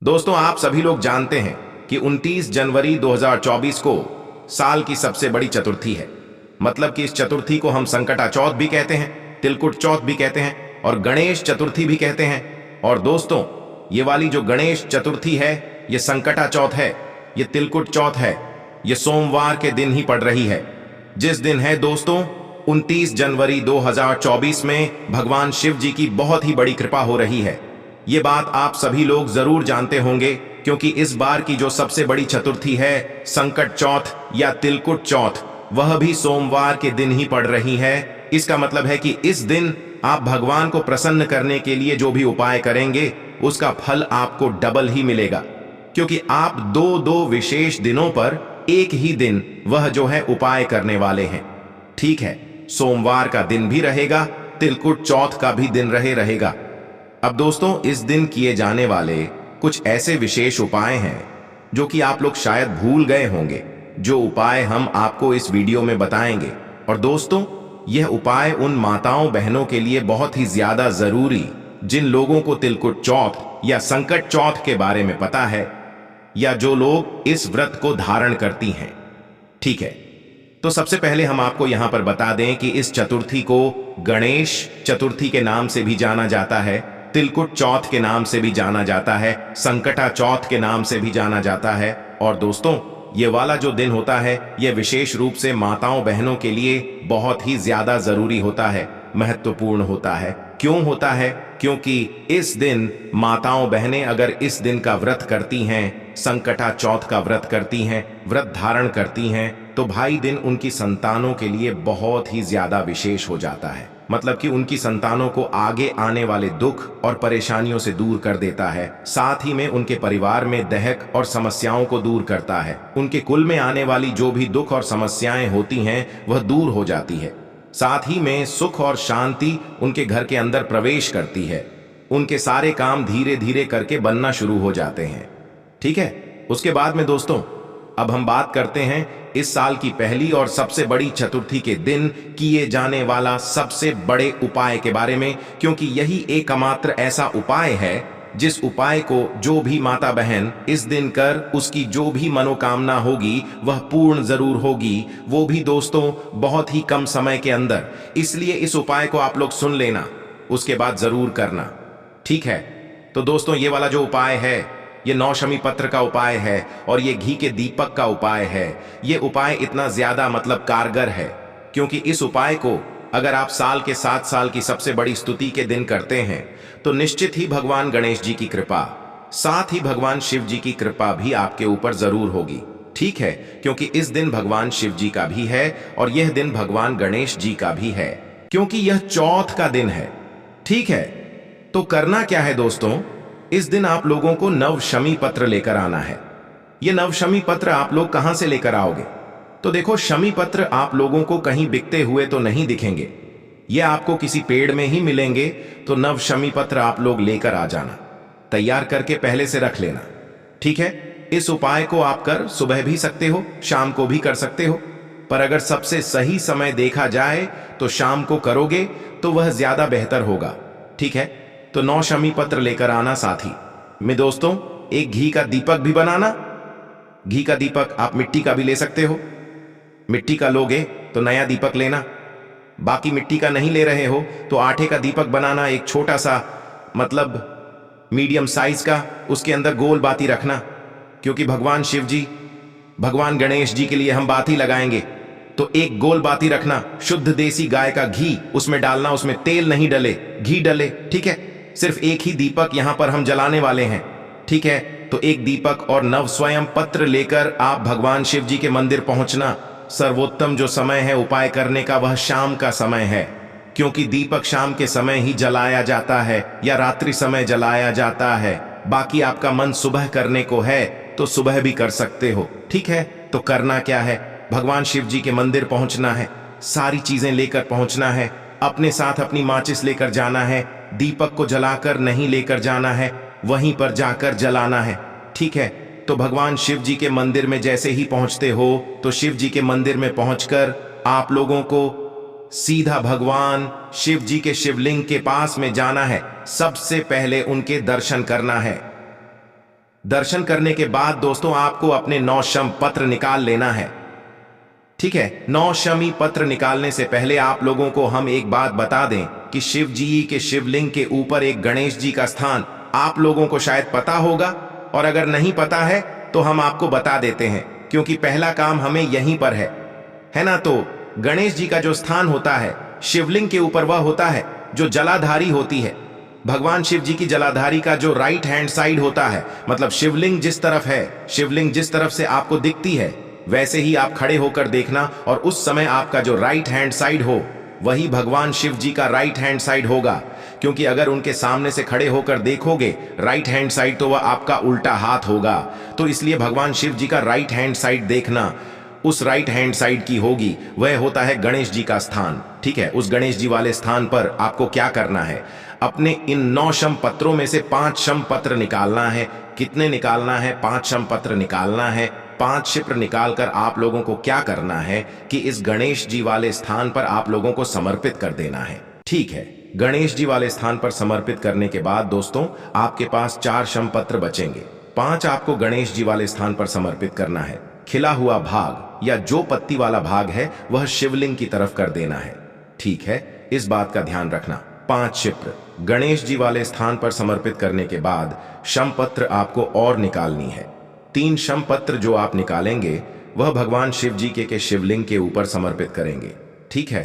दोस्तों, आप सभी लोग जानते हैं कि 29 जनवरी 2024 को साल की सबसे बड़ी चतुर्थी है। मतलब कि इस चतुर्थी को हम संकटा चौथ भी कहते हैं, तिलकुट चौथ भी कहते हैं और गणेश चतुर्थी भी कहते हैं। और दोस्तों, ये वाली जो गणेश चतुर्थी है, ये संकटा चौथ है, ये तिलकुट चौथ है, ये सोमवार के दिन ही पड़ रही है। जिस दिन है दोस्तों 29 जनवरी 2024 में भगवान शिव जी की बहुत ही बड़ी कृपा हो रही है। ये बात आप सभी लोग जरूर जानते होंगे, क्योंकि इस बार की जो सबसे बड़ी चतुर्थी है संकट चौथ या तिलकुट चौथ, वह भी सोमवार के दिन ही पड़ रही है। इसका मतलब है कि इस दिन आप भगवान को प्रसन्न करने के लिए जो भी उपाय करेंगे उसका फल आपको डबल ही मिलेगा, क्योंकि आप दो विशेष दिनों पर एक ही दिन वह जो है उपाय करने वाले हैं। ठीक है, सोमवार का दिन भी रहेगा, तिलकुट चौथ का भी दिन रहेगा। अब दोस्तों, इस दिन किए जाने वाले कुछ ऐसे विशेष उपाय हैं जो कि आप लोग शायद भूल गए होंगे, जो उपाय हम आपको इस वीडियो में बताएंगे। और दोस्तों, यह उपाय उन माताओं बहनों के लिए बहुत ही ज्यादा जरूरी, जिन लोगों को तिलकुट चौथ या संकट चौथ के बारे में पता है, या जो लोग इस व्रत को धारण करती हैं। ठीक है, तो सबसे पहले हम आपको यहां पर बता दें कि इस चतुर्थी को गणेश चतुर्थी के नाम से भी जाना जाता है, तिलकुट चौथ के नाम से भी जाना जाता है, संकटा चौथ के नाम से भी जाना जाता है। और दोस्तों, ये वाला जो दिन होता है, यह विशेष रूप से माताओं बहनों के लिए बहुत ही ज्यादा जरूरी होता है, महत्वपूर्ण होता है। क्यों होता है? क्योंकि इस दिन माताओं बहनें अगर इस दिन का व्रत करती हैं, संकटा चौथ का व्रत करती हैं, व्रत धारण करती हैं, तो भाई दिन उनकी संतानों के लिए बहुत ही ज्यादा विशेष हो जाता है। मतलब कि उनकी संतानों को आगे आने वाले दुख और परेशानियों से दूर कर देता है, साथ ही में उनके परिवार में दहक और समस्याओं को दूर करता है। उनके कुल में आने वाली जो भी दुख और समस्याएं होती हैं वह दूर हो जाती है। साथ ही में सुख और शांति उनके घर के अंदर प्रवेश करती है। उनके सारे काम धीरे धीरे करके बनना शुरू हो जाते हैं। ठीक है, उसके बाद में दोस्तों, अब हम बात करते हैं इस साल की पहली और सबसे बड़ी चतुर्थी के दिन किए जाने वाला सबसे बड़े उपाय के बारे में, क्योंकि यही एकमात्र ऐसा उपाय है जिस उपाय को जो भी माता बहन इस दिन कर उसकी जो भी मनोकामना होगी वह पूर्ण जरूर होगी, वो भी दोस्तों बहुत ही कम समय के अंदर। इसलिए इस उपाय को आप लोग सुन लेना, उसके बाद जरूर करना। ठीक है, तो दोस्तों, ये वाला जो उपाय है, ये 9 शमी पत्र का उपाय है और ये घी के दीपक का उपाय है। ये उपाय इतना ज्यादा मतलब कारगर है, क्योंकि इस उपाय को अगर आप साल के 7 साल की सबसे बड़ी स्तुति के दिन करते हैं तो निश्चित ही भगवान गणेश जी की कृपा, साथ ही भगवान शिव जी की कृपा भी आपके ऊपर जरूर होगी। ठीक है, क्योंकि इस दिन भगवान शिव जी का भी है और यह दिन भगवान गणेश जी का भी है, क्योंकि यह चौथ का दिन है। ठीक है, तो करना क्या है दोस्तों, इस दिन आप लोगों को नव शमी पत्र लेकर आना है। ये नव शमी पत्र आप लोग कहां से लेकर आओगे? तो देखो, शमी पत्र आप लोगों को कहीं बिकते हुए तो नहीं दिखेंगे, ये आपको किसी पेड़ में ही मिलेंगे। तो नव शमी पत्र आप लोग लेकर आ जाना, तैयार करके पहले से रख लेना। ठीक है, इस उपाय को आप कर सुबह भी सकते हो, शाम को भी कर सकते हो, पर अगर सबसे सही समय देखा जाए तो शाम को करोगे तो वह ज्यादा बेहतर होगा। ठीक है, तो 9 शमी पत्र लेकर आना। साथ ही में दोस्तों, एक घी का दीपक भी बनाना। घी का दीपक आप मिट्टी का भी ले सकते हो, मिट्टी का लोगे तो नया दीपक लेना, बाकी मिट्टी का नहीं ले रहे हो तो आटे का दीपक बनाना, एक छोटा सा मतलब मीडियम साइज का, उसके अंदर गोल बाती रखना, क्योंकि भगवान शिव जी, भगवान गणेश जी के लिए हम बाती लगाएंगे, तो एक गोल बाती रखना, शुद्ध देसी गाय का घी उसमें डालना, उसमें तेल नहीं डले, घी डले। ठीक है, सिर्फ एक ही दीपक यहां पर हम जलाने वाले हैं। ठीक है, तो एक दीपक और नव स्वयं पत्र लेकर आप भगवान शिव जी के मंदिर पहुंचना। सर्वोत्तम जो समय है उपाय करने का वह शाम का समय है, क्योंकि दीपक शाम के समय ही जलाया जाता है या रात्रि समय जलाया जाता है। बाकी आपका मन सुबह करने को है तो सुबह भी कर सकते हो। ठीक है, तो करना क्या है, भगवान शिव जी के मंदिर पहुंचना है, सारी चीजें लेकर पहुंचना है, अपने साथ अपनी माचिस लेकर जाना है, दीपक को जलाकर नहीं लेकर जाना है, वहीं पर जाकर जलाना है। ठीक है, तो भगवान शिव जी के मंदिर में जैसे ही पहुंचते हो तो शिव जी के मंदिर में पहुंचकर आप लोगों को सीधा भगवान शिव जी के शिवलिंग के पास में जाना है। सबसे पहले उनके दर्शन करना है। दर्शन करने के बाद दोस्तों आपको अपने 9 शम पत्र निकाल लेना है। ठीक है, 9 शमी पत्र निकालने से पहले आप लोगों को हम एक बात बता दें कि शिव जी के शिवलिंग के ऊपर एक गणेश जी का स्थान आप लोगों को शायद पता होगा, और अगर नहीं पता है तो हम आपको बता देते हैं, क्योंकि पहला काम हमें यहीं पर है ना। तो गणेश जी का जो स्थान होता है शिवलिंग के ऊपर, वह होता है जो जलाधारी होती है। भगवान शिव जी की जलाधारी का जो राइट हैंड साइड होता है, मतलब शिवलिंग जिस तरफ है, शिवलिंग जिस तरफ से आपको दिखती है वैसे ही आप खड़े होकर देखना, और उस समय आपका जो राइट हैंड साइड हो वही भगवान शिव जी का राइट हैंड साइड होगा। क्योंकि अगर उनके सामने से खड़े होकर देखोगे राइट हैंड साइड, तो वह आपका उल्टा हाथ होगा। तो इसलिए भगवान शिव जी का राइट हैंड साइड देखना, उस राइट हैंड साइड की होगी, वह होता है गणेश जी का स्थान। ठीक है, उस गणेश जी वाले स्थान पर आपको क्या करना है, अपने इन 9 शम पत्रों में से 5 शम पत्र निकालना है। कितने निकालना है? 5 शम पत्र निकालना है। 5 शिप्र निकालकर आप लोगों को क्या करना है कि इस गणेश जी वाले स्थान पर आप लोगों को समर्पित कर देना है। ठीक है, गणेश जी वाले स्थान पर समर्पित करने के बाद दोस्तों आपके पास 4 शम पत्र बचेंगे। 5 आपको गणेश जी वाले स्थान पर समर्पित करना है। खिला हुआ भाग या जो पत्ती वाला भाग है वह शिवलिंग की तरफ कर देना है। ठीक है, इस बात का ध्यान रखना। 5 शिप्र गणेश जी वाले स्थान पर समर्पित करने के बाद शम पत्र आपको और निकालनी है। 3 शम पत्र जो आप निकालेंगे वह भगवान शिव जी के शिवलिंग के ऊपर समर्पित करेंगे। ठीक है,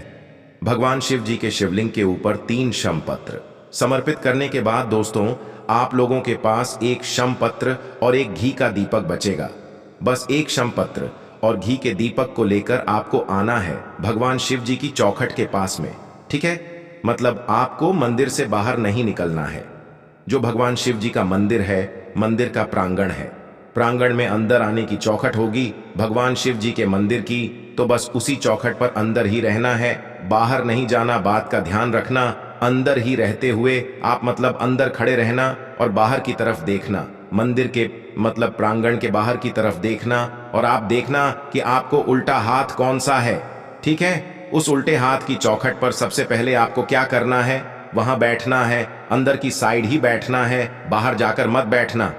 भगवान शिव जी के शिवलिंग के ऊपर 3 शम पत्र समर्पित करने के बाद दोस्तों आप लोगों के पास 1 शम पत्र और 1 घी का दीपक बचेगा। बस 1 शम पत्र और घी के दीपक को लेकर आपको आना है भगवान शिव जी की चौखट के पास में। ठीक है, मतलब आपको मंदिर से बाहर नहीं निकलना है। जो भगवान शिव जी का मंदिर है, मंदिर का प्रांगण है, प्रांगण में अंदर आने की चौखट होगी भगवान शिव जी के मंदिर की, तो बस उसी चौखट पर अंदर ही रहना है, बाहर नहीं जाना। बात का ध्यान रखना, अंदर ही रहते हुए आप मतलब अंदर खड़े रहना और बाहर की तरफ देखना, मंदिर के मतलब प्रांगण के बाहर की तरफ देखना, और आप देखना कि आपको उल्टा हाथ कौन सा है। ठीक है, उस उल्टे हाथ की चौखट पर सबसे पहले आपको क्या करना है, वहां बैठना है, अंदर की साइड ही बैठना है, बाहर जाकर मत बैठना।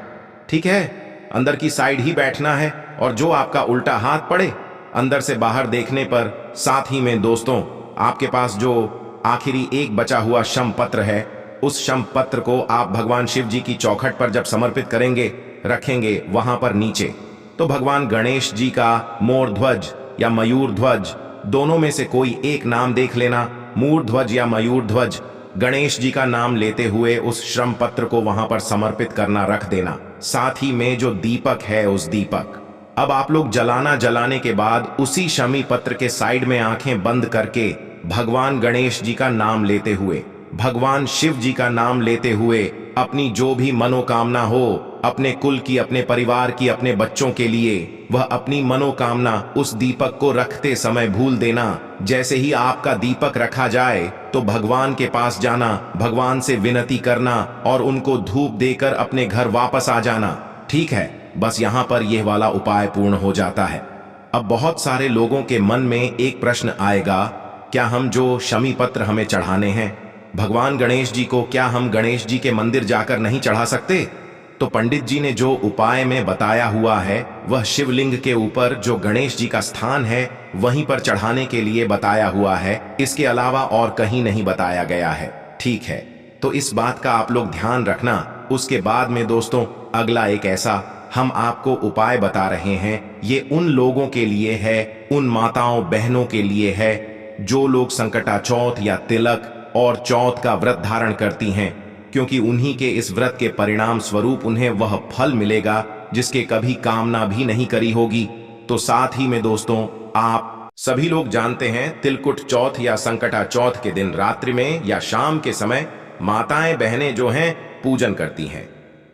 ठीक है, अंदर की साइड ही बैठना है, और जो आपका उल्टा हाथ पड़े अंदर से बाहर देखने पर, साथ ही में दोस्तों आपके पास जो आखिरी एक बचा हुआ शम पत्र है, उस शम पत्र को आप भगवान शिव जी की चौखट पर जब समर्पित करेंगे, रखेंगे वहां पर नीचे, तो भगवान गणेश जी का मोर ध्वज या मयूर ध्वज दोनों में से कोई एक नाम देख लेना, मूर ध्वज या मयूर ध्वज, गणेश जी का नाम लेते हुए उस श्रम पत्र को वहां पर समर्पित करना, रख देना। साथ ही में जो दीपक है, उस दीपक अब आप लोग जलाने के बाद उसी शमी पत्र के साइड में आंखें बंद करके भगवान गणेश जी का नाम लेते हुए, भगवान शिव जी का नाम लेते हुए अपनी जो भी मनोकामना हो, अपने कुल की, अपने परिवार की, अपने बच्चों के लिए, वह अपनी मनोकामना उस दीपक को रखते समय भूल देना। जैसे ही आपका दीपक रखा जाए तो भगवान के पास जाना, भगवान से विनती करना और उनको धूप देकर अपने घर वापस आ जाना। ठीक है, बस यहाँ पर यह वाला उपाय पूर्ण हो जाता है। अब बहुत सारे लोगों के मन में एक प्रश्न आएगा, क्या हम जो शमी पत्र हमें चढ़ाने हैं भगवान गणेश जी को, क्या हम गणेश जी के मंदिर जाकर नहीं चढ़ा सकते? तो पंडित जी ने जो उपाय में बताया हुआ है वह शिवलिंग के ऊपर जो गणेश जी का स्थान है वहीं पर चढ़ाने के लिए बताया हुआ है, इसके अलावा और कहीं नहीं बताया गया है। ठीक है, तो इस बात का आप लोग ध्यान रखना। उसके बाद में दोस्तों अगला एक ऐसा हम आपको उपाय बता रहे हैं, ये उन लोगों के लिए है, उन माताओं बहनों के लिए है जो लोग संकटा चौथ या तिलक और चौथ का व्रत धारण करती हैं, क्योंकि उन्हीं के इस व्रत के परिणाम स्वरूप उन्हें वह फल मिलेगा जिसके कभी कामना भी नहीं करी होगी। तो साथ ही में दोस्तों आप सभी लोग जानते हैं तिलकुट चौथ या संकटा चौथ के दिन रात्रि में या शाम के समय माताएं बहनें जो हैं पूजन करती हैं।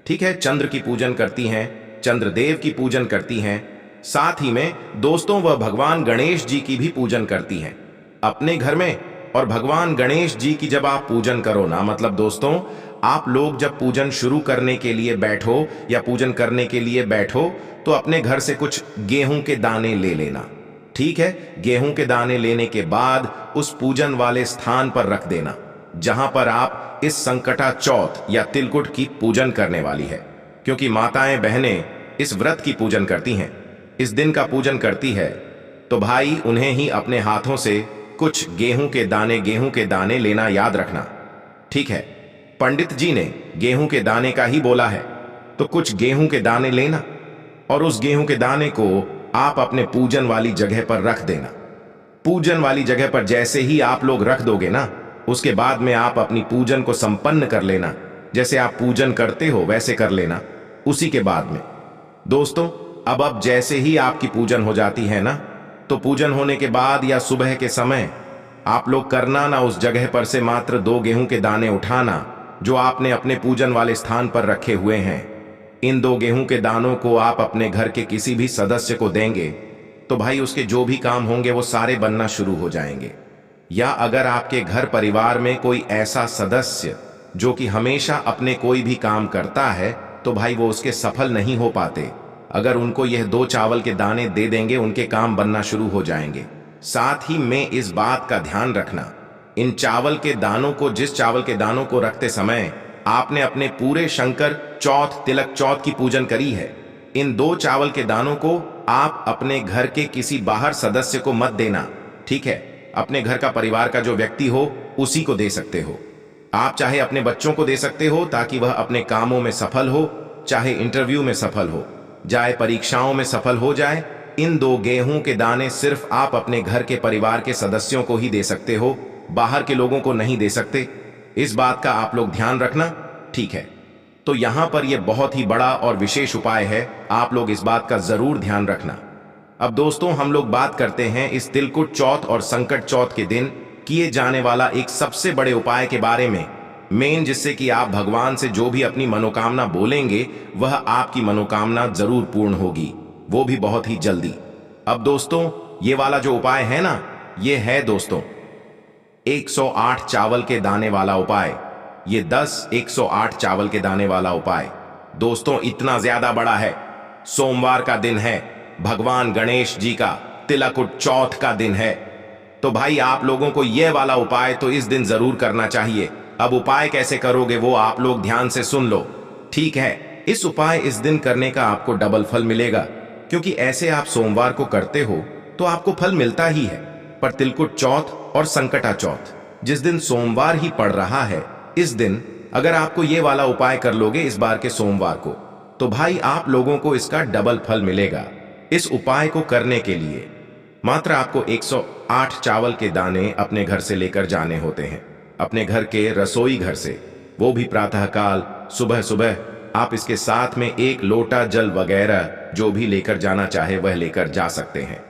ठीक है, चंद्र की पूजन करती हैं, चंद्रदेव की पूजन करती हैं, साथ ही में दोस्तों वह भगवान गणेश जी की भी पूजन करती हैं अपने घर में। और भगवान गणेश जी की जब आप पूजन करो ना, मतलब दोस्तों आप लोग जब पूजन शुरू करने के लिए बैठो या पूजन करने के लिए बैठो तो अपने घर से कुछ गेहूं के दाने ले लेना। ठीक है, गेहूं के दाने लेने के बाद उस पूजन वाले स्थान पर रख देना जहां पर आप इस संकटा चौथ या तिलकुट की पूजन करने वाली है। क्योंकि माताएं बहनें इस व्रत की पूजन करती हैं, इस दिन का पूजन करती है, तो भाई उन्हें ही अपने हाथों से कुछ गेहूं के दाने लेना याद रखना। ठीक है, पंडित जी ने गेहूं के दाने का ही बोला है, तो कुछ गेहूं के दाने लेना और उस गेहूं के दाने को आप अपने पूजन वाली जगह पर रख देना। पूजन वाली जगह पर जैसे ही आप लोग रख दोगे ना, उसके बाद में आप अपनी पूजन को संपन्न कर लेना। जैसे आप पूजन करते हो वैसे कर लेना। उसी के बाद में दोस्तों, अब जैसे ही आपकी पूजन हो जाती है ना, तो पूजन होने के बाद या सुबह के समय आप लोग करना ना, उस जगह पर से मात्र 2 गेहूं के दाने उठाना जो आपने अपने पूजन वाले स्थान पर रखे हुए हैं। इन 2 गेहूं के दानों को आप अपने घर के किसी भी सदस्य को देंगे तो भाई उसके जो भी काम होंगे वो सारे बनना शुरू हो जाएंगे। या अगर आपके घर परिवार में कोई ऐसा सदस्य जो कि हमेशा अपने कोई भी काम करता है, तो भाई वो उसके सफल नहीं हो पाते। अगर उनको यह 2 चावल के दाने दे देंगे, उनके काम बनना शुरू हो जाएंगे। साथ ही में इस बात का ध्यान रखना, इन चावल के दानों को, जिस चावल के दानों को रखते समय आपने अपने पूरे शंकर चौथ, तिलक चौथ की पूजन करी है, इन 2 चावल के दानों को आप अपने घर के किसी बाहर सदस्य को मत देना। ठीक है, अपने घर का परिवार का जो व्यक्ति हो उसी को दे सकते हो। आप चाहे अपने बच्चों को दे सकते हो ताकि वह अपने कामों में सफल हो, चाहे इंटरव्यू में सफल हो जाए, परीक्षाओं में सफल हो जाए। इन 2 गेहूं के दाने सिर्फ आप अपने घर के परिवार के सदस्यों को ही दे सकते हो, बाहर के लोगों को नहीं दे सकते। इस बात का आप लोग ध्यान रखना। ठीक है, तो यहां पर यह बहुत ही बड़ा और विशेष उपाय है, आप लोग इस बात का जरूर ध्यान रखना। अब दोस्तों, हम लोग बात करते हैं इस तिलकुट चौथ और संकट चौथ के दिन किए जाने वाला एक सबसे बड़े उपाय के बारे में, मेन, जिससे कि आप भगवान से जो भी अपनी मनोकामना बोलेंगे वह आपकी मनोकामना जरूर पूर्ण होगी, वो भी बहुत ही जल्दी। अब दोस्तों, ये वाला जो उपाय है ना, ये है दोस्तों 108 चावल के दाने वाला उपाय। ये 108 चावल के दाने वाला उपाय दोस्तों इतना ज्यादा बड़ा है। सोमवार का दिन है, भगवान गणेश जी का तिलकुट चौथ का दिन है, तो भाई आप लोगों को यह वाला उपाय तो इस दिन जरूर करना चाहिए। अब उपाय कैसे करोगे वो आप लोग ध्यान से सुन लो। ठीक है, इस उपाय इस दिन करने का आपको डबल फल मिलेगा, क्योंकि ऐसे आप सोमवार को करते हो तो आपको फल मिलता ही है, पर तिलकुट चौथ और संकटा चौथ जिस दिन सोमवार ही पड़ रहा है, इस दिन अगर आपको ये वाला उपाय कर लोगे इस बार के सोमवार को, तो भाई आप लोगों को इसका डबल फल मिलेगा। इस उपाय को करने के लिए मात्र आपको 108 चावल के दाने अपने घर से लेकर जाने होते हैं, अपने घर के रसोई घर से, वो भी प्रातःकाल सुबह सुबह। आप इसके साथ में 1 लोटा जल वगैरह जो भी लेकर जाना चाहे वह लेकर जा सकते हैं।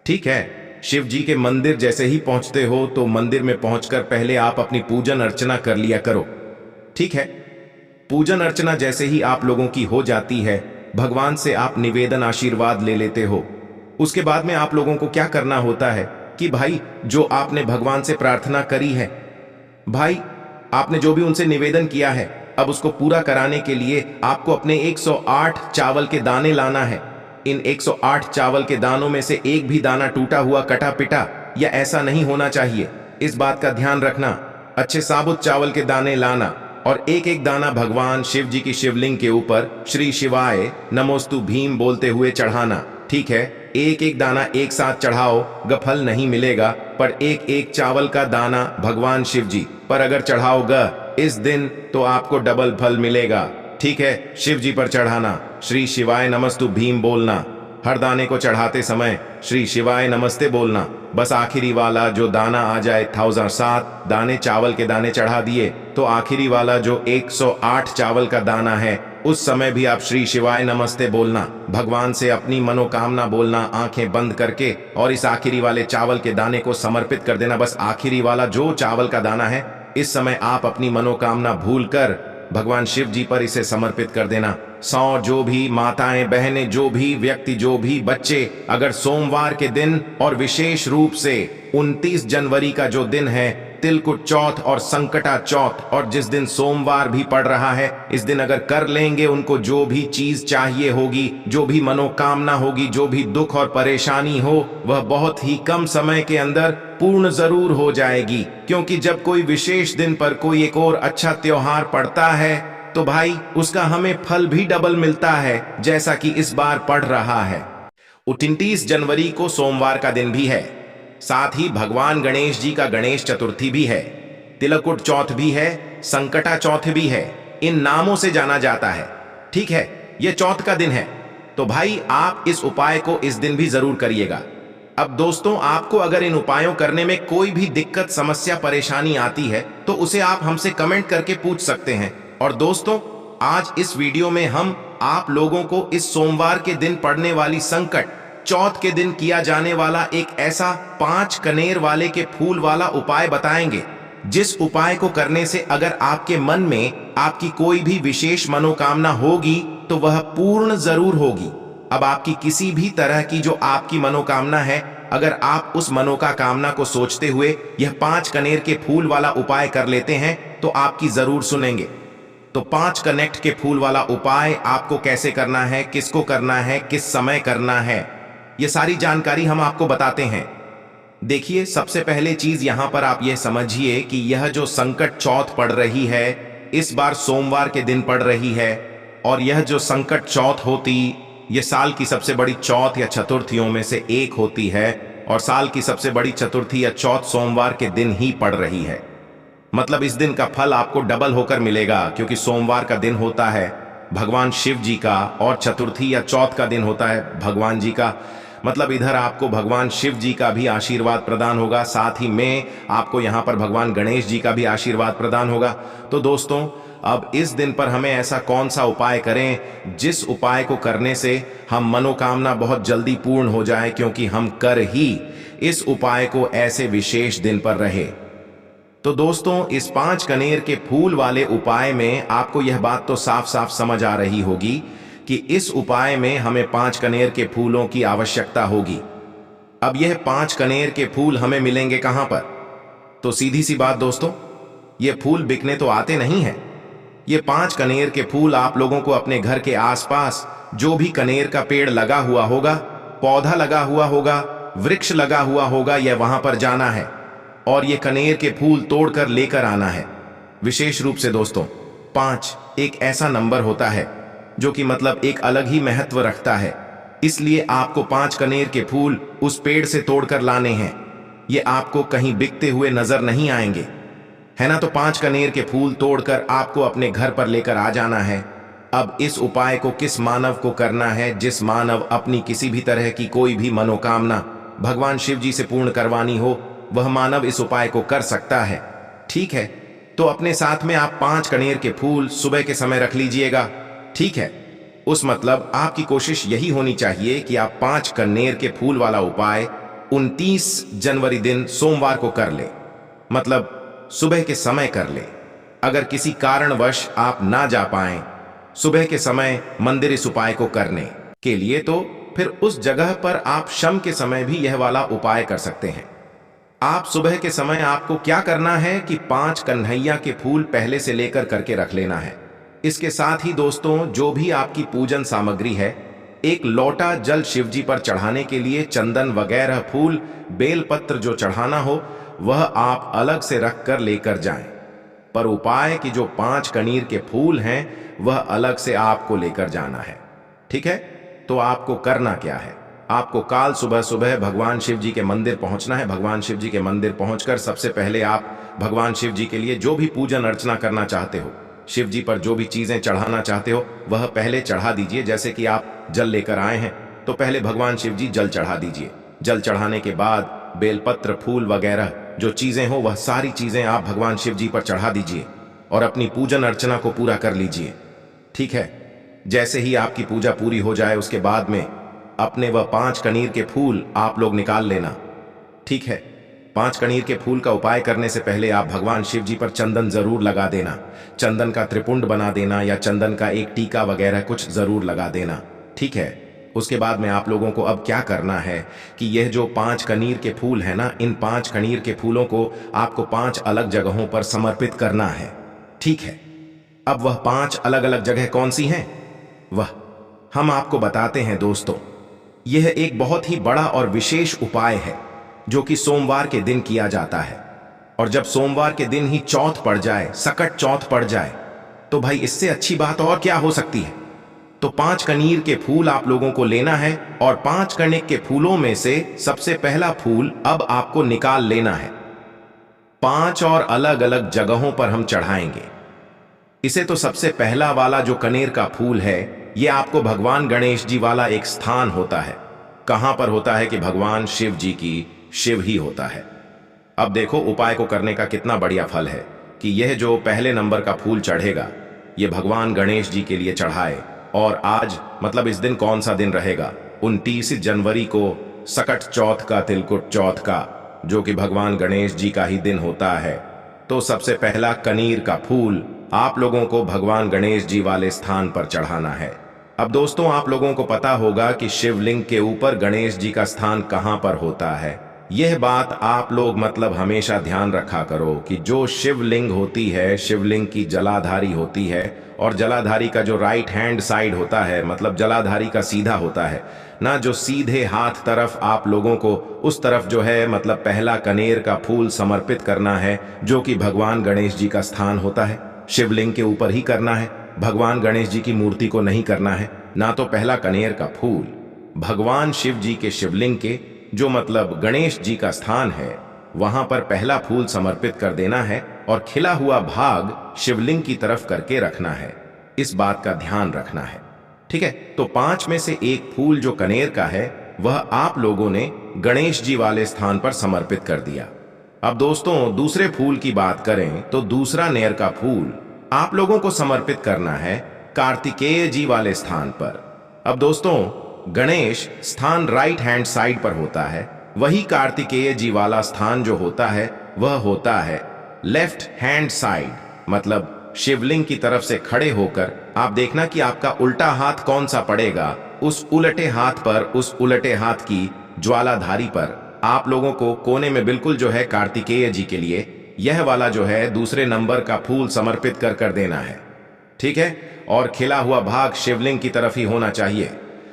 ठीक है, शिव जी के मंदिर जैसे ही पहुंचते हो तो मंदिर में पहुंचकर पहले आप अपनी पूजन अर्चना कर लिया करो। ठीक है, पूजन अर्चना जैसे ही आप लोगों की हो जाती है, भगवान से आप निवेदन आशीर्वाद ले लेते हो। उसके बाद में आप लोगों को क्या करना होता है कि भाई जो आपने भगवान से प्रार्थना करी है, भाई आपने जो भी उनसे निवेदन किया है, अब उसको पूरा कराने के लिए आपको अपने 108 चावल के दाने लाना है। इन 108 चावल के दानों में से एक भी दाना टूटा हुआ, कटा पिटा या ऐसा नहीं होना चाहिए। इस बात का ध्यान रखना। अच्छे साबुत चावल के दाने लाना और एक एक दाना भगवान शिव जी की शिवलिंग के ऊपर श्री शिवाय नमोस्तु भीम बोलते हुए चढ़ाना। ठीक है, एक एक दाना एक साथ चढ़ाओ, गफल नहीं मिलेगा, पर एक एक चावल का दाना भगवान शिव जी पर अगर चढ़ाओगे इस दिन तो आपको डबल फल मिलेगा। ठीक है, शिव जी पर चढ़ाना, श्री शिवाय नमस्तु भीम बोलना, हर दाने को चढ़ाते समय श्री शिवाय नमस्ते बोलना। बस आखिरी वाला जो दाना आ जाए, 1007 दाने चावल के दाने चढ़ा दिए, तो आखिरी वाला जो 108 चावल का दाना है, उस समय भी आप श्री शिवाय नमस्ते बोलना, भगवान से अपनी मनोकामना बोलना आंखें बंद करके, और इस आखिरी वाले चावल के दाने को समर्पित कर देना। बस आखिरी वाला जो चावल का दाना है, इस समय आप अपनी मनोकामना भूलकर भगवान शिव जी पर इसे समर्पित कर देना। 100 जो भी माताएं बहनें, जो भी व्यक्ति, जो भी बच्चे अगर सोमवार के दिन और विशेष रूप से 29 जनवरी का जो दिन है तिलकुट चौथ और संकटा चौथ, और जिस दिन सोमवार भी पड़ रहा है, इस दिन अगर कर लेंगे, उनको जो भी चीज चाहिए होगी, जो भी मनोकामना होगी, जो भी दुख और परेशानी हो, वह बहुत ही कम समय के अंदर पूर्ण जरूर हो जाएगी। क्योंकि जब कोई विशेष दिन पर कोई एक और अच्छा त्योहार पड़ता है तो भाई उसका हमें फल भी डबल मिलता है, जैसा कि इस बार पढ़ रहा है। 29 जनवरी को सोमवार का दिन भी है, साथ ही भगवान गणेश जी का गणेश चतुर्थी भी है, तिलकुट चौथ भी है, संकटा चौथ भी है। इन नामों से जाना जाता है। ठीक है, यह चौथ का दिन है, तो भाई आप इस उपाय को इस दिन भी जरूर करिएगा। अब दोस्तों, आपको अगर इन उपायों करने में कोई भी दिक्कत, समस्या, परेशानी आती है तो उसे आप हमसे कमेंट करके पूछ सकते हैं। और दोस्तों, आज इस वीडियो में हम आप लोगों को इस सोमवार के दिन पड़ने वाली संकट चौथ के दिन किया जाने वाला एक ऐसा 5 कनेर वाले के फूल वाला उपाय बताएंगे, जिस उपाय को करने से अगर आपके मन में आपकी कोई भी विशेष मनोकामना होगी तो वह पूर्ण जरूर होगी। अब आपकी किसी भी तरह की जो आपकी मनोकामना है, अगर आप उस मनोकामना को सोचते हुए यह 5 कनेर के फूल वाला उपाय कर लेते हैं तो आपकी जरूर सुनेंगे। तो 5 कनेक्ट के फूल वाला उपाय आपको कैसे करना है, किसको करना है, किस समय करना है, ये सारी जानकारी हम आपको बताते हैं। देखिए, सबसे पहले चीज यहां पर आप यह समझिए कि यह जो संकट चौथ पड़ रही है, इस बार सोमवार के दिन पड़ रही है। और यह जो संकट चौथ होती, यह साल की सबसे बड़ी चौथ या चतुर्थियों में से एक होती है, और साल की सबसे बड़ी चतुर्थी या चौथ सोमवार के दिन ही पड़ रही है। मतलब इस दिन का फल आपको डबल होकर मिलेगा, क्योंकि सोमवार का दिन होता है भगवान शिव जी का और चतुर्थी या चौथ का दिन होता है भगवान जी का। मतलब इधर आपको भगवान शिव जी का भी आशीर्वाद प्रदान होगा, साथ ही में आपको यहाँ पर भगवान गणेश जी का भी आशीर्वाद प्रदान होगा। तो दोस्तों, अब इस दिन पर हमें ऐसा कौन सा उपाय करें जिस उपाय को करने से हम मनोकामना बहुत जल्दी पूर्ण हो जाए, क्योंकि हम कर ही इस उपाय को ऐसे विशेष दिन पर रहे। तो दोस्तों, इस 5 कनेर के फूल वाले उपाय में आपको यह बात तो साफ साफ समझ आ रही होगी कि इस उपाय में हमें 5 कनेर के फूलों की आवश्यकता होगी। अब यह 5 कनेर के फूल हमें मिलेंगे कहां पर? तो सीधी सी बात दोस्तों, ये फूल बिकने तो आते नहीं हैं। ये 5 कनेर के फूल आप लोगों को अपने घर के आसपास जो भी कनेर का पेड़ लगा हुआ होगा, पौधा लगा हुआ होगा, वृक्ष लगा हुआ होगा, यह वहां पर जाना है और ये कनेर के फूल तोड़कर लेकर आना है। विशेष रूप से दोस्तों, 5 एक ऐसा नंबर होता है जो कि मतलब एक अलग ही महत्व रखता है, इसलिए आपको 5 कनेर के फूल उस पेड़ से तोड़कर लाने हैं। ये आपको कहीं बिकते हुए नजर नहीं आएंगे, है ना? तो 5 कनेर के फूल तोड़कर आपको अपने घर पर लेकर आ जाना है। अब इस उपाय को किस मानव को करना है? जिस मानव अपनी किसी भी तरह की कोई भी मनोकामना भगवान शिव जी से पूर्ण करवानी हो, वह मानव इस उपाय को कर सकता है। ठीक है, तो अपने साथ में आप 5 कनेर के फूल सुबह के समय रख लीजिएगा। ठीक है, उस मतलब आपकी कोशिश यही होनी चाहिए कि आप 5 कनेर के फूल वाला उपाय 29 जनवरी दिन सोमवार को कर ले, मतलब सुबह के समय कर ले। अगर किसी कारणवश आप ना जा पाएं सुबह के समय मंदिर इस उपाय को करने के लिए, तो फिर उस जगह पर आप शाम के समय भी यह वाला उपाय कर सकते हैं। आप सुबह के समय आपको क्या करना है कि 5 कन्हैया के फूल पहले से लेकर करके रख लेना है। इसके साथ ही दोस्तों, जो भी आपकी पूजन सामग्री है, एक लोटा जल शिव जी पर चढ़ाने के लिए चंदन वगैरह फूल, बेलपत्र जो चढ़ाना हो वह आप अलग से रख कर लेकर जाएं। पर उपाय की जो 5 कनेर के फूल हैं वह अलग से आपको लेकर जाना है। ठीक है, तो आपको करना क्या है? आपको काल सुबह सुबह भगवान शिव जी के मंदिर पहुंचना है। भगवान शिव जी के मंदिर पहुंचकर सबसे पहले आप भगवान शिव जी के लिए जो भी पूजन अर्चना करना चाहते हो, शिव जी पर जो भी चीजें चढ़ाना चाहते हो, वह पहले चढ़ा दीजिए। जैसे कि आप जल लेकर आए हैं तो पहले भगवान शिव जी जल चढ़ा दीजिए। जल चढ़ाने के बाद बेलपत्र, फूल वगैरह जो चीजें हो वह सारी चीजें आप भगवान शिव जी पर चढ़ा दीजिए और अपनी पूजन अर्चना को पूरा कर लीजिए। ठीक है, जैसे ही आपकी पूजा पूरी हो जाए उसके बाद में अपने वह 5 कनेर के फूल आप लोग निकाल लेना। ठीक है, 5 कनेर के फूल का उपाय करने से पहले आप भगवान शिव जी पर चंदन जरूर लगा देना। चंदन का त्रिपुंड बना देना या चंदन का एक टीका वगैरह कुछ जरूर लगा देना। ठीक है, उसके बाद में आप लोगों को अब क्या करना है कि यह जो 5 कनेर के फूल है ना, इन 5 कनेर के फूलों को आपको 5 अलग जगहों पर समर्पित करना है। ठीक है, अब वह 5 अलग अलग जगह कौन सी हैं वह हम आपको बताते हैं दोस्तों। यह एक बहुत ही बड़ा और विशेष उपाय है जो कि सोमवार के दिन किया जाता है। और जब सोमवार के दिन ही चौथ पड़ जाए, सकट चौथ पड़ जाए, तो भाई इससे अच्छी बात और क्या हो सकती है। तो 5 कनीर के फूल आप लोगों को लेना है और 5 कणिक के फूलों में से सबसे पहला फूल अब आपको निकाल लेना है। 5 और अलग अलग जगहों पर हम चढ़ाएंगे इसे। तो सबसे पहला वाला जो कनेर का फूल है, ये आपको भगवान गणेश जी वाला एक स्थान होता है। कहां पर होता है कि भगवान शिव जी की शिव ही होता है। अब देखो उपाय को करने का कितना बढ़िया फल है कि यह जो पहले नंबर का फूल चढ़ेगा ये भगवान गणेश जी के लिए चढ़ाए। और आज मतलब इस दिन कौन सा दिन रहेगा, 29 जनवरी को सकट चौथ का, तिलकुट चौथ का, जो कि भगवान गणेश जी का ही दिन होता है। तो सबसे पहला कनीर का फूल आप लोगों को भगवान गणेश जी वाले स्थान पर चढ़ाना है। अब दोस्तों आप लोगों को पता होगा कि शिवलिंग के ऊपर गणेश जी का स्थान कहां पर होता है। यह बात आप लोग मतलब हमेशा ध्यान रखा करो कि जो शिवलिंग होती है, शिवलिंग की जलाधारी होती है, और जलाधारी का जो राइट हैंड साइड होता है मतलब जलाधारी का सीधा होता है ना, जो सीधे हाथ तरफ आप लोगों को उस तरफ जो है मतलब पहला कनेर का फूल समर्पित करना है, जो कि भगवान गणेश जी का स्थान होता है। शिवलिंग के ऊपर ही करना है, भगवान गणेश जी की मूर्ति को नहीं करना है ना। तो पहला कनेर का फूल भगवान शिव जी के शिवलिंग के जो मतलब गणेश जी का स्थान है वहां पर पहला फूल समर्पित कर देना है और खिला हुआ भाग शिवलिंग की तरफ करके रखना है। इस बात का ध्यान रखना है, ठीक है। तो 5 में से एक फूल जो कनेर का है वह आप लोगों ने गणेश जी वाले स्थान पर समर्पित कर दिया। अब दोस्तों दूसरे फूल की बात करें तो दूसरा नेर का फूल आप लोगों को समर्पित करना है कार्तिकेय जी वाले स्थान पर। अब दोस्तों गणेश स्थान राइट हैंड साइड पर होता है, वही कार्तिकेय जी वाला स्थान जो होता है वह होता है लेफ्ट हैंड साइड। मतलब शिवलिंग की तरफ से खड़े होकर आप देखना कि आपका उल्टा हाथ कौन सा पड़ेगा, उस उलटे हाथ पर, उस उलटे हाथ की ज्वालाधारी पर आप लोगों को कोने में बिल्कुल जो है कार्तिकेय जी के लिए यह वाला जो है दूसरे नंबर का फूल समर्पित कर देना है, ठीक है। और खिला हुआ भाग शिवलिंग की तरफ ही होना चाहिए।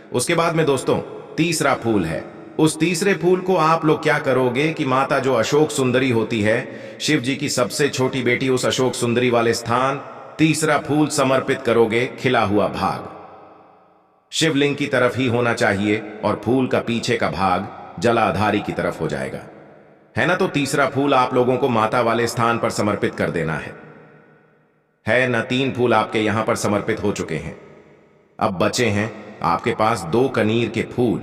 उसके बाद में दोस्तों तीसरा फूल है। उस तीसरे फूल को आप लोग क्या करोगे कि माता जो अशोक सुंदरी होती है, शिव जी की सबसे छोटी बेटी, उस अशोक सुंदरी वाले स्थान तीसरा फूल समर्पित करोगे। खिला हुआ भाग शिवलिंग की तरफ ही होना चाहिए और फूल का पीछे का भाग जलाधारी की तरफ हो जाएगा, है ना। तो तीसरा फूल आप लोगों को माता वाले स्थान पर समर्पित कर देना है ना। 3 फूल आपके यहां पर समर्पित हो चुके हैं। अब बचे हैं आपके पास 2 कनीर के फूल।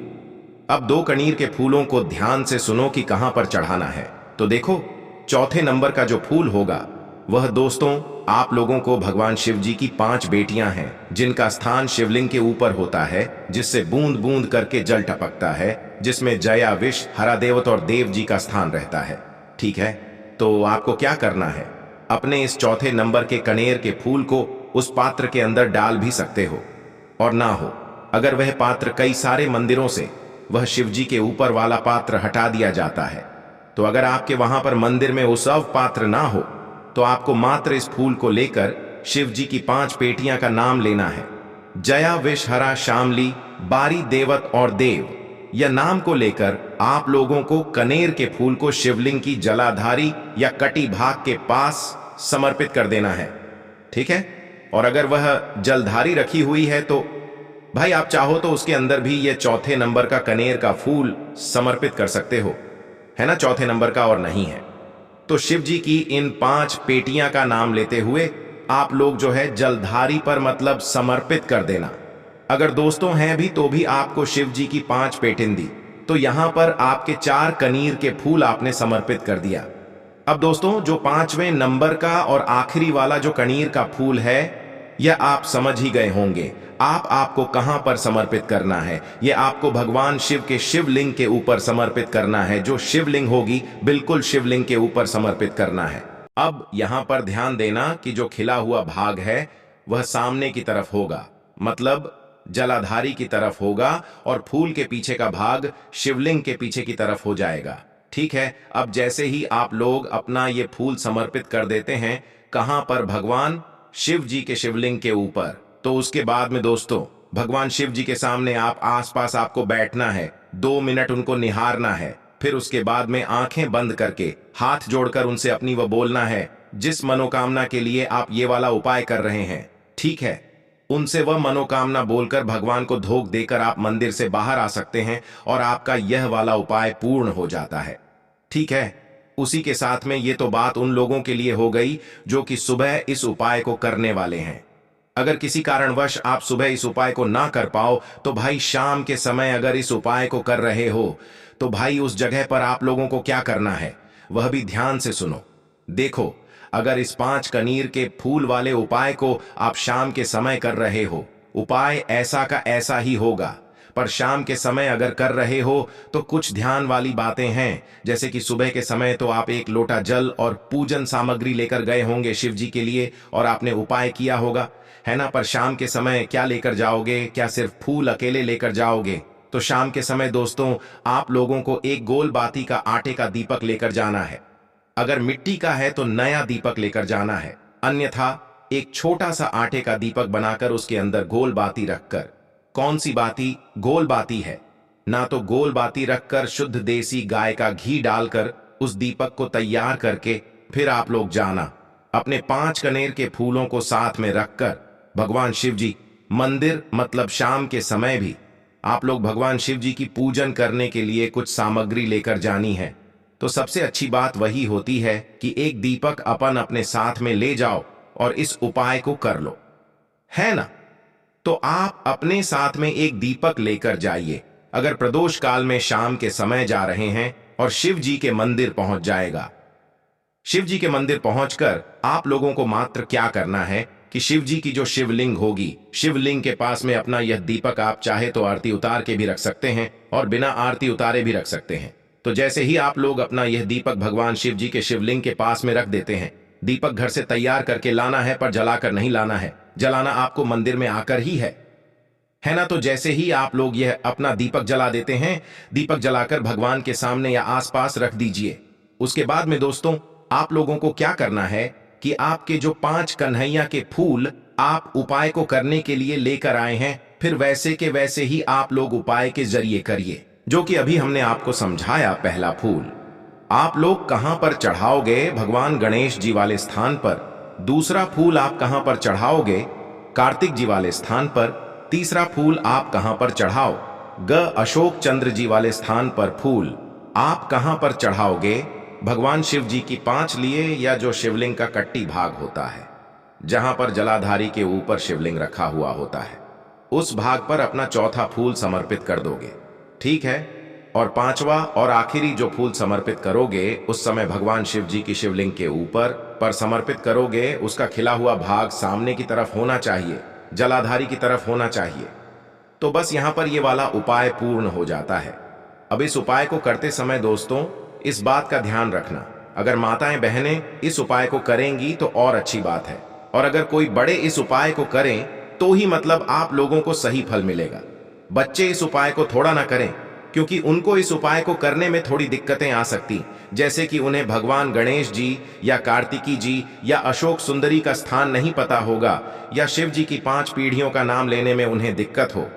अब 2 कनीर के फूलों को ध्यान से सुनो कि कहां पर चढ़ाना है। तो देखो चौथे नंबर का जो फूल होगा वह दोस्तों आप लोगों को भगवान शिव जी की 5 बेटियां हैं जिनका स्थान शिवलिंग के ऊपर होता है, जिससे बूंद बूंद करके जल टपकता है, जिसमें जया, विष, हरा देवत और देव जी का स्थान रहता है, ठीक है। तो आपको क्या करना है, अपने इस चौथे नंबर के कनेर के फूल को उस पात्र के अंदर डाल भी सकते हो, और ना हो अगर वह पात्र कई सारे मंदिरों से वह शिव जी के ऊपर वाला पात्र हटा दिया जाता है, तो अगर आपके वहां पर मंदिर में उसव पात्र ना हो तो आपको मात्र इस फूल को लेकर शिव जी की 5 बेटियां का नाम लेना है। जया, विष, हरा, शामली, बारी, देवत और देव। यह नाम को लेकर आप लोगों को कनेर के फूल को शिवलिंग की जलाधारी या कटी भाग के पास समर्पित कर देना है, ठीक है। और अगर वह जलधारी रखी हुई है तो भाई आप चाहो तो उसके अंदर भी यह चौथे नंबर का कनेर का फूल समर्पित कर सकते हो, है ना। चौथे नंबर का और नहीं है तो शिव जी की इन 5 पेटियां का नाम लेते हुए आप लोग जो है जलधारी पर मतलब समर्पित कर देना। अगर दोस्तों हैं भी तो भी आपको शिव जी की 5 पेटिंदी, तो यहां पर आपके 4 कनीर के फूल आपने समर्पित कर दिया। अब दोस्तों जो 5वें नंबर का और आखिरी वाला जो कनीर का फूल है यह आप समझ ही गए होंगे आपको कहां पर समर्पित करना है। यह आपको भगवान शिव के शिवलिंग के ऊपर समर्पित करना है। जो शिवलिंग होगी बिल्कुल शिवलिंग के ऊपर समर्पित करना है। अब यहां पर ध्यान देना कि जो खिला हुआ भाग है वह सामने की तरफ होगा, मतलब जलाधारी की तरफ होगा, और फूल के पीछे का भाग शिवलिंग के पीछे की तरफ हो जाएगा, ठीक है। अब जैसे ही आप लोग अपना ये फूल समर्पित कर देते हैं कहां पर, भगवान शिव जी के शिवलिंग के ऊपर, तो उसके बाद में दोस्तों भगवान शिव जी के सामने आप आसपास आपको बैठना है, 2 मिनट उनको निहारना है। फिर उसके बाद में आंखें बंद करके हाथ जोड़कर उनसे अपनी वह बोलना है, जिस मनोकामना के लिए आप ये वाला उपाय कर रहे हैं, ठीक है, उनसे वह मनोकामना बोलकर भगवान को धोख देकर आप मंदिर से बाहर आ सकते हैं और आपका यह वाला उपाय पूर्ण हो जाता है। ठीक है, उसी के साथ में ये तो बात उन लोगों के लिए हो गई जो कि सुबह इस उपाय को करने वाले हैं। अगर किसी कारणवश आप सुबह इस उपाय को ना कर पाओ तो भाई शाम के समय अगर इस उपाय को कर रहे हो तो भाई उस जगह पर आप लोगों को क्या करना है वह भी ध्यान से सुनो। देखो, अगर इस 5 कनीर के फूल वाले उपाय को आप शाम के समय कर रहे हो, उपाय ऐसा का ऐसा ही होगा, पर शाम के समय अगर कर रहे हो तो कुछ ध्यान वाली बातें हैं। जैसे कि सुबह के समय तो आप 1 लोटा जल और पूजन सामग्री लेकर गए होंगे शिव जी के लिए और आपने उपाय किया होगा, है ना। पर शाम के समय क्या लेकर जाओगे? क्या सिर्फ फूल अकेले लेकर जाओगे? तो शाम के समय दोस्तों आप लोगों को एक गोल बाती का आटे का दीपक लेकर जाना है। अगर मिट्टी का है तो नया दीपक लेकर जाना है, अन्यथा एक छोटा सा आटे का दीपक बनाकर उसके अंदर गोल बाती रखकर, कौन सी बाती? गोल बाती है ना, तो गोल बाती रखकर शुद्ध देसी गाय का घी डालकर उस दीपक को तैयार करके फिर आप लोग जाना। अपने 5 कनेर के फूलों को साथ में रखकर भगवान शिव जी मंदिर, मतलब शाम के समय भी आप लोग भगवान शिव जी की पूजन करने के लिए कुछ सामग्री लेकर जानी है। तो सबसे अच्छी बात वही होती है कि एक दीपक अपन अपने साथ में ले जाओ और इस उपाय को कर लो, है ना। तो आप अपने साथ में एक दीपक लेकर जाइए। अगर प्रदोष काल में शाम के समय जा रहे हैं और शिव जी के मंदिर पहुंच जाएगा, शिव जी के मंदिर पहुंचकर आप लोगों को मात्र क्या करना है कि शिव जी की जो शिवलिंग होगी, शिवलिंग के पास में अपना यह दीपक आप चाहे तो आरती उतार के भी रख सकते हैं और बिना आरती उतारे भी रख सकते हैं। तो जैसे ही आप लोग अपना यह दीपक भगवान शिव जी के शिवलिंग के पास में रख देते हैं, दीपक घर से तैयार करके लाना है, पर जलाकर नहीं लाना है, जलाना आपको मंदिर में आकर ही है ना। तो जैसे ही आप लोग यह अपना दीपक जला देते हैं, दीपक जलाकर भगवान के सामने या आसपास रख दीजिए। उसके बाद में दोस्तों आप लोगों को क्या करना है कि आपके जो 5 कन्हैया के फूल आप उपाय को करने के लिए लेकर आए हैं, फिर वैसे के वैसे ही आप लोग उपाय के जरिए करिए, जो कि अभी हमने आपको समझाया। पहला फूल आप लोग कहां पर चढ़ाओगे? भगवान गणेश जी वाले स्थान पर। दूसरा फूल आप कहां पर चढ़ाओगे? कार्तिक जी वाले स्थान पर। तीसरा फूल आप कहां पर चढ़ाओ? अशोक चंद्र जी वाले स्थान पर फूल आप कहां पर चढ़ाओगे? भगवान शिव जी की 5 लिए या जो शिवलिंग का कट्टी भाग होता है, जहां पर जलाधारी के ऊपर शिवलिंग रखा हुआ होता है, उस भाग पर अपना चौथा फूल समर्पित कर दोगे, ठीक है। और 5वां और आखिरी जो फूल समर्पित करोगे उस समय भगवान शिव जी की शिवलिंग के ऊपर पर समर्पित करोगे। उसका खिला हुआ भाग सामने की तरफ होना चाहिए, जलाधारी की तरफ होना चाहिए। तो बस यहां पर यह वाला उपाय पूर्ण हो जाता है। अब इस उपाय को करते समय दोस्तों इस बात का ध्यान रखना, अगर माताएं बहनें इस उपाय को करेंगी तो और अच्छी बात है, और अगर कोई बड़े इस उपाय को करें तो ही मतलब आप लोगों को सही फल मिलेगा। बच्चे इस उपाय को थोड़ा ना करें, क्योंकि उनको इस उपाय को करने में थोड़ी दिक्कतें आ सकती, जैसे कि उन्हें भगवान गणेश जी या कार्तिकी जी या अशोक सुंदरी का स्थान नहीं पता होगा, या शिव जी की 5 पीढ़ियों का नाम लेने में उन्हें दिक्कत हो।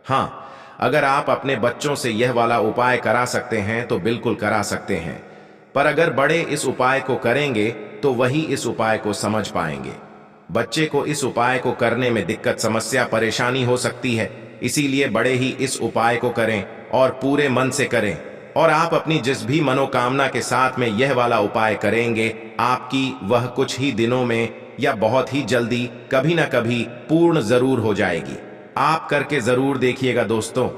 हाँ, अगर आप अपने बच्चों से यह वाला उपाय करा सकते हैं तो बिल्कुल करा सकते हैं, पर अगर बड़े इस उपाय को करेंगे तो वही इस उपाय को समझ पाएंगे। बच्चे को इस उपाय को करने में दिक्कत, समस्या, परेशानी हो सकती है, इसीलिए बड़े ही इस उपाय को करें और पूरे मन से करें। और आप अपनी जिस भी मनोकामना के साथ में यह वाला उपाय करेंगे, आपकी वह कुछ ही दिनों में या बहुत ही जल्दी कभी ना कभी पूर्ण जरूर हो जाएगी। आप करके जरूर देखिएगा दोस्तों।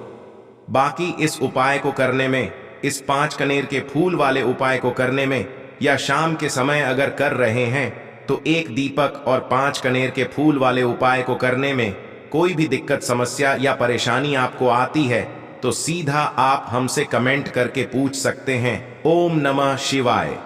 बाकी इस उपाय को करने में, इस 5 कनेर के फूल वाले उपाय को करने में या शाम के समय अगर कर रहे हैं तो एक दीपक और 5 कनेर के फूल वाले उपाय को करने में कोई भी दिक्कत, समस्या या परेशानी आपको आती है तो सीधा आप हमसे कमेंट करके पूछ सकते हैं। ओम नमः शिवाय।